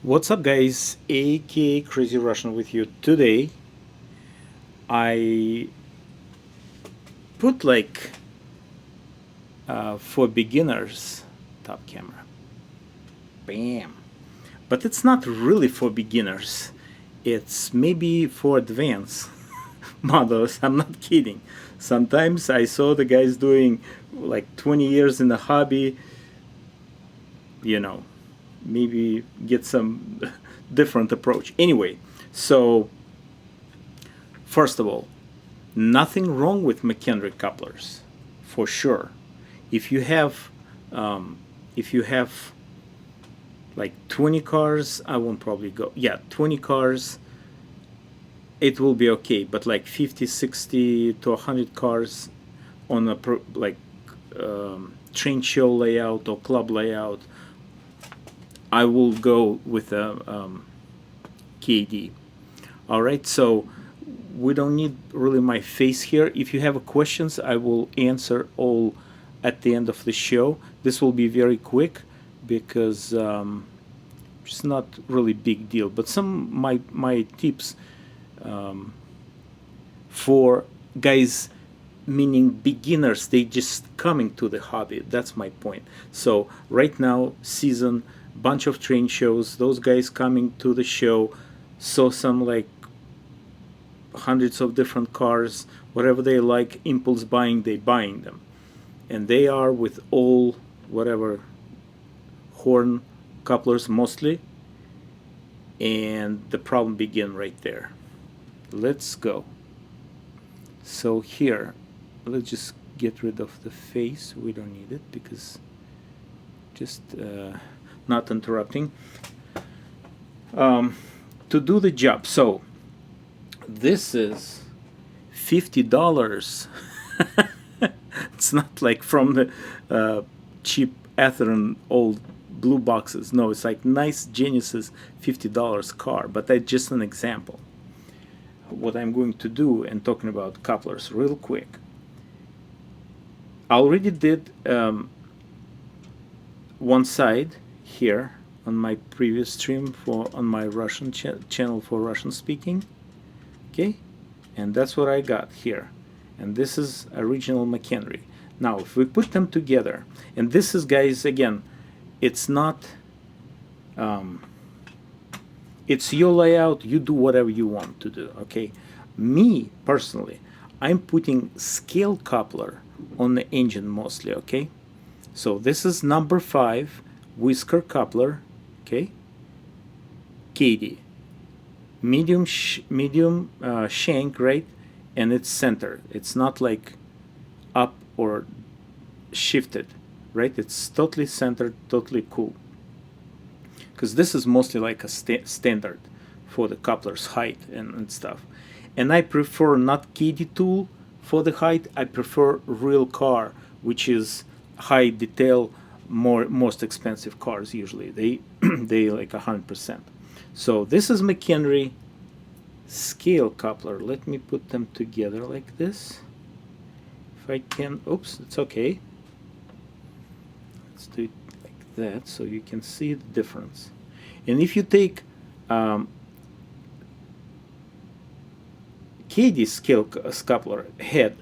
What's up, guys? AK Crazy Russian with you. Today I put for beginners top camera. Bam. But it's not really for beginners. It's maybe for advanced models. I'm not kidding. Sometimes I saw the guys doing like 20 years in the hobby, you know, maybe get some different approach. Anyway, so first of all, nothing wrong with McHenry couplers, for sure. If you have, if you have like 20 cars, I won't probably go. Yeah, 20 cars, it will be okay. But like 50, 60 to 100 cars on a train show layout or club layout, I will go with a Kadee. All right, so we don't need really my face here. If you have questions, I will answer all at the end of the show. This will be very quick because it's not really big deal. But some my tips for guys, meaning beginners, they just coming to the hobby. That's my point. So right now, season, bunch of train shows. Those guys coming to the show saw some like hundreds of different cars, whatever they like, impulse buying, they buying them, and they are with all whatever horn couplers mostly, and the problem begin right there. Let's go. So here, let's just get rid of the face. We don't need it because just not interrupting. To do the job, so this is $50. It's not like from the cheap Atheron old blue boxes. No, it's like nice Genesis $50 car, but that's just an example. What I'm going to do, and talking about couplers real quick, I already did one side here on my previous stream on my Russian channel for Russian speaking. Okay, and that's what I got here, and this is original McHenry. Now if we put them together, and this is, guys, again, it's not it's your layout, you do whatever you want to do. Okay, me personally, I'm putting scale coupler on the engine mostly. Okay, so this is number 5 whisker coupler. Okay, Kadee, medium shank, right? And it's centered. It's not like up or shifted, right? It's totally centered, totally cool. Because this is mostly like a standard for the coupler's height and stuff. And I prefer not Kadee tool for the height. I prefer real car, which is high detail, most expensive cars usually. They like 100%. So this is McHenry scale coupler. Let me put them together like this. If I can, oops, it's okay. Let's do it like that so you can see the difference. And if you take Kadee scale coupler head,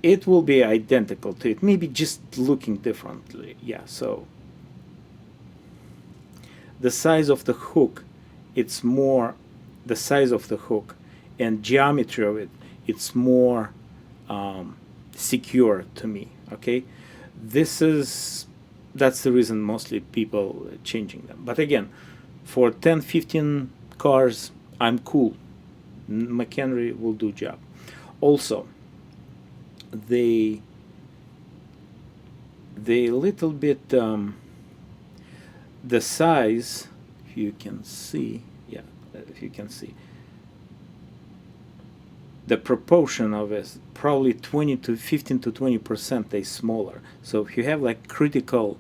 it will be identical to it, maybe just looking differently. Yeah, so the size of the hook, it's more the size of the hook, and geometry of it, it's more secure to me. Okay, that's the reason mostly people changing them. But again, for 10-15 cars, I'm cool. McHenry will do job. Also, they little bit the size, if you can see, yeah, if you can see, the proportion of it, probably 15 to 20% they smaller. So if you have like critical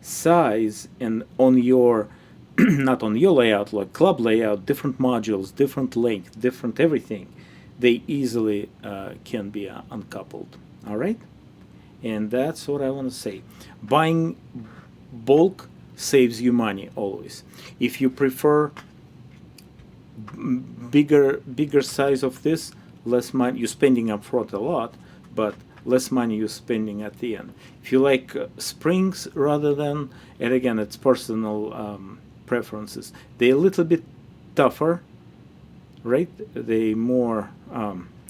size, and on your not on your layout, like club layout, different modules, different length, different everything, they easily can be uncoupled. All right, and that's what I want to say. Buying bulk saves you money always. If you prefer bigger size of this, less money you're spending up front a lot, but less money you're spending at the end. If you like springs rather than, and again, it's personal preferences. They're a little bit tougher, right? They more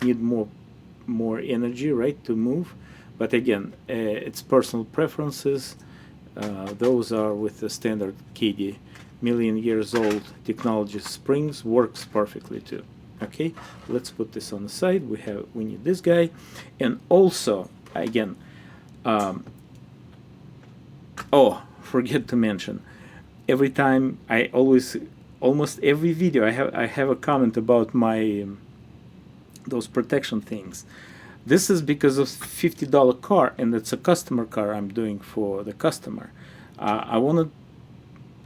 need more energy, right, to move. But again, it's personal preferences. Those are with the standard Kadee million years old technology. Springs works perfectly too. Okay, let's put this on the side. We need this guy, and also again, oh, forget to mention, every time almost every video I have a comment about my those protection things. This is because of $50 car, and it's a customer car I'm doing for the customer. I want to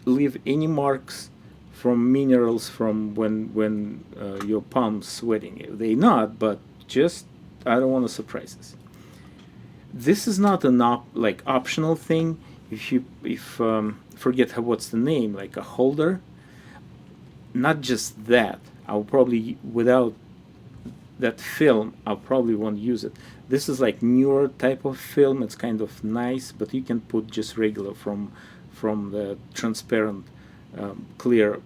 leave any marks from minerals from when your palm's sweating. They not, but just I don't want surprises. This is not an optional thing. If forget what's the name, like a holder. Not just that. I'll probably without that film I probably won't use it. This is like newer type of film. It's kind of nice, but you can put just regular from the transparent clear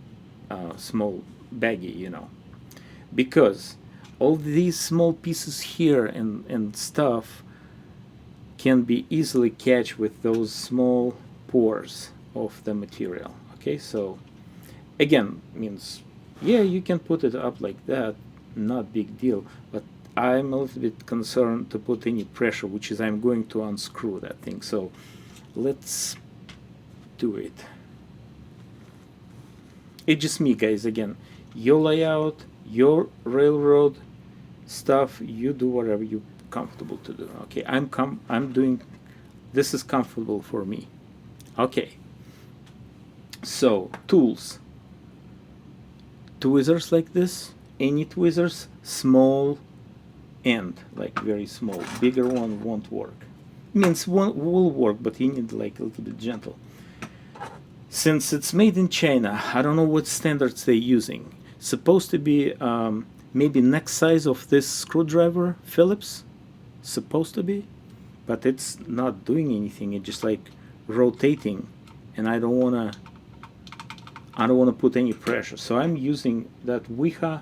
small baggy, you know, because all these small pieces here and stuff can be easily catch with those small pores of the material. Okay, so again, means yeah, you can put it up like that, not big deal, but I'm a little bit concerned to put any pressure, which is I'm going to unscrew that thing. So let's do it. It's just me, guys. Again, your layout, your railroad stuff, you do whatever you're comfortable to do. Okay, I'm doing this is comfortable for me. Okay, so tools, tweezers like this, any tweezers, small end, like very small. Bigger one won't work. Means one will work, but you need like a little bit gentle. Since it's made in China, I don't know what standards they're using. Supposed to be maybe next size of this screwdriver, Phillips, supposed to be, but it's not doing anything. It's just like rotating, and I don't wanna put any pressure. So I'm using that Wiha,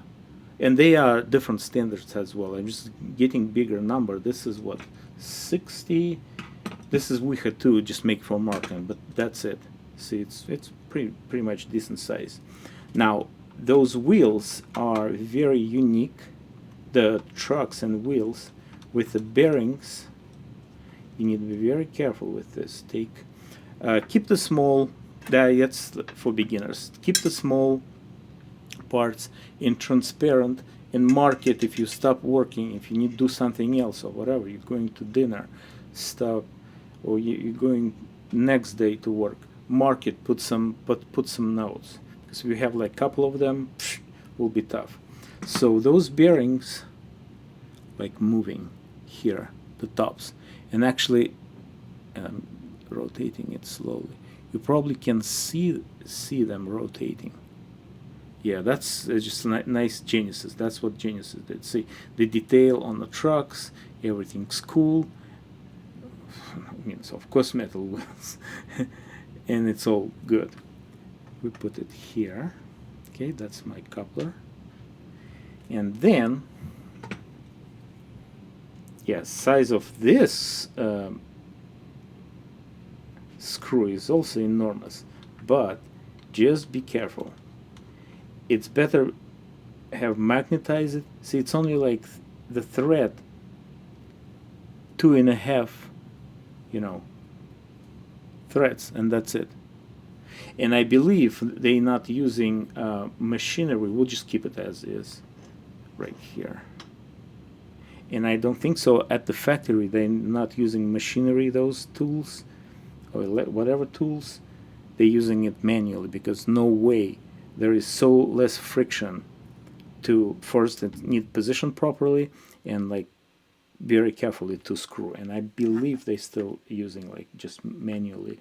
and they are different standards as well. I'm just getting bigger number. This is what 60. This is Wiha 2, just make for marking, but that's it. See, it's pretty much decent size. Now those wheels are very unique. The trucks and wheels with the bearings. You need to be very careful with this. Keep the small. That's for beginners. Keep the small parts in transparent and mark it if you stop working. If you need to do something else or whatever, you're going to dinner, stop, or you're going next day to work. Mark it, put some notes, because if you have like a couple of them, will be tough. So those bearings, like moving here, the tops, and actually rotating it slowly. You probably can see them rotating. Yeah, that's just nice geniuses. That's what geniuses did. See the detail on the trucks, everything's cool. Means of course metal wheels. And it's all good. We put it here. Okay, that's my coupler. And then, yeah, size of this screw is also enormous, but just be careful. It's better have magnetize it. See, it's only like the thread 2.5, you know, threads, and that's it. And I believe they're not using machinery. We'll just keep it as is right here. And I don't think so at the factory they're not using machinery, those tools or whatever tools. They're using it manually, because no way, there is so less friction to first it need position properly and like very carefully to screw. And I believe they still using like just manually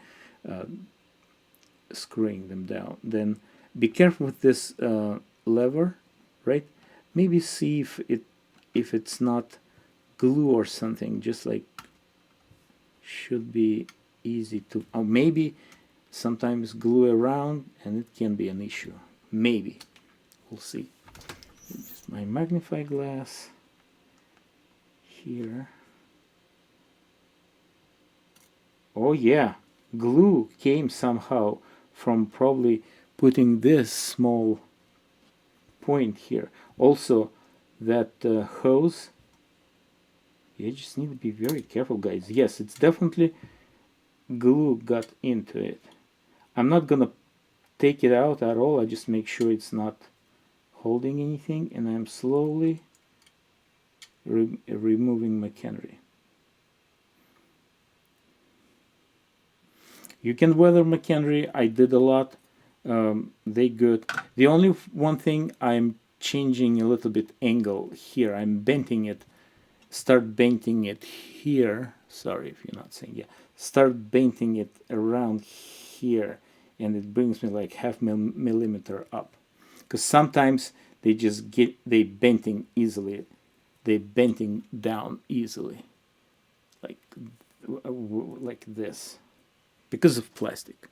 screwing them down. Then be careful with this lever, right? Maybe see if it's not glue or something. Just like should be easy to. Oh, maybe sometimes glue around and it can be an issue. Maybe we'll see. Just my magnifying glass here. Oh yeah, glue came somehow from probably putting this small point here. Also, that hose, you just need to be very careful, guys. Yes, it's definitely glue got into it. I'm not gonna take it out at all. I just make sure it's not holding anything, and I'm slowly removing machinery. You can weather machinery. I did a lot. They good. The only one thing, I'm changing a little bit angle here. I'm bending it. Start bending it here. Sorry if you're not saying yeah. Start bending it around here, and it brings me like half millimeter up. Because sometimes they bending easily. They bending down easily, like this, because of plastic,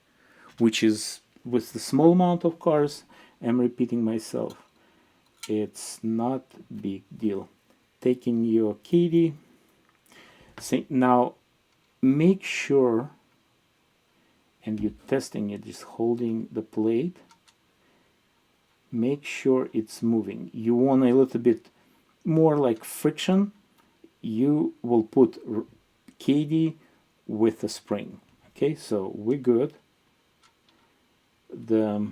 which is with the small amount of cars. I'm repeating myself. It's not big deal. Taking your Kadee. Now, make sure, and you're testing it, just holding the plate. Make sure it's moving. You want a little bit more like friction. You will put Kadee with a spring. Okay, so we're good. The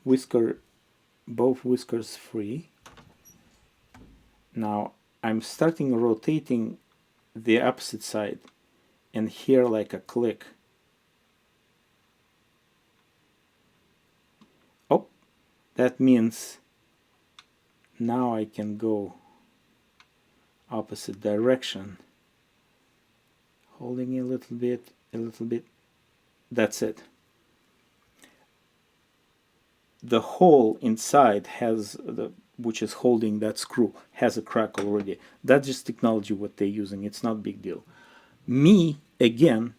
whisker, both whiskers free. Now I'm starting rotating the opposite side and hear like a click. Oh, that means now I can go opposite direction. Holding a little bit. That's it. The hole inside has which is holding that screw, has a crack already. That's just technology what they're using. It's not a big deal. Me, again,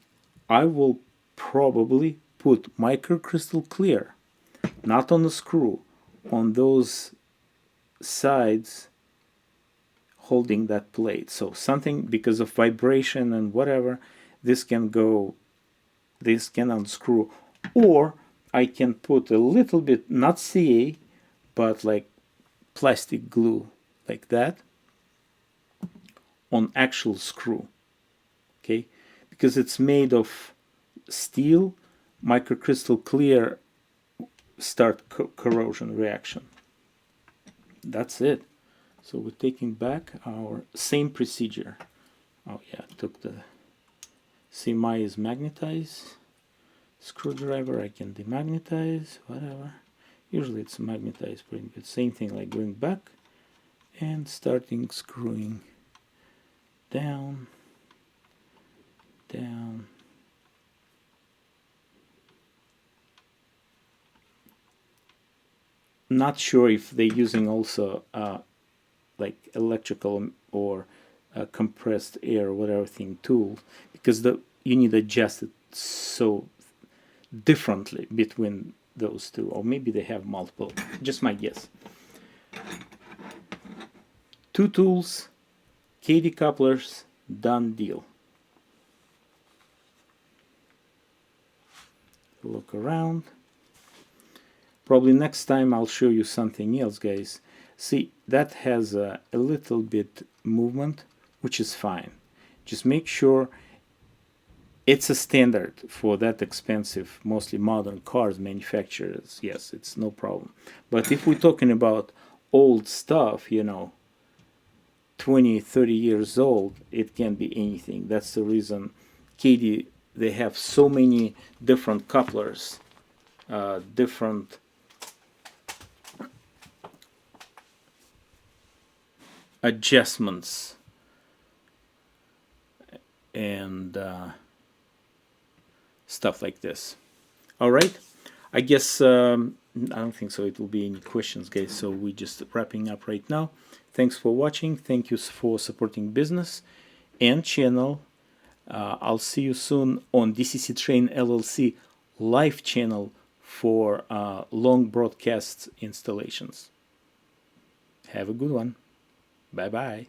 I will probably put microcrystal clear, not on the screw, on those sides holding that plate. So something, because of vibration and whatever, this can unscrew. Or I can put a little bit, not CA, but like plastic glue, like that, on actual screw. Okay, because it's made of steel, microcrystal clear start corrosion reaction. That's it. So we're taking back our same procedure. Oh yeah, took the semi is magnetized. Screwdriver I can demagnetize, whatever. Usually it's magnetized pretty good. Same thing, like going back and starting screwing down, down. Not sure if they're using also like electrical or compressed air or whatever thing tool, because you need to adjust it so differently between those two, or maybe they have multiple. Just my guess. Two tools, Kadee couplers, done deal. Look around. Probably next time I'll show you something else, guys. See, that has a little bit movement, which is fine. Just make sure it's a standard for that expensive, mostly modern cars manufacturers. Yes, it's no problem. But if we're talking about old stuff, 20, 30 years old, it can be anything. That's the reason Kadee, they have so many different couplers, different adjustments, and stuff like this. All right. I guess I don't think so. It will be any questions, guys. So we're just wrapping up right now. Thanks for watching. Thank you for supporting business and channel. I'll see you soon on DCCTRAIN LLC live channel for long broadcast installations. Have a good one. Bye bye.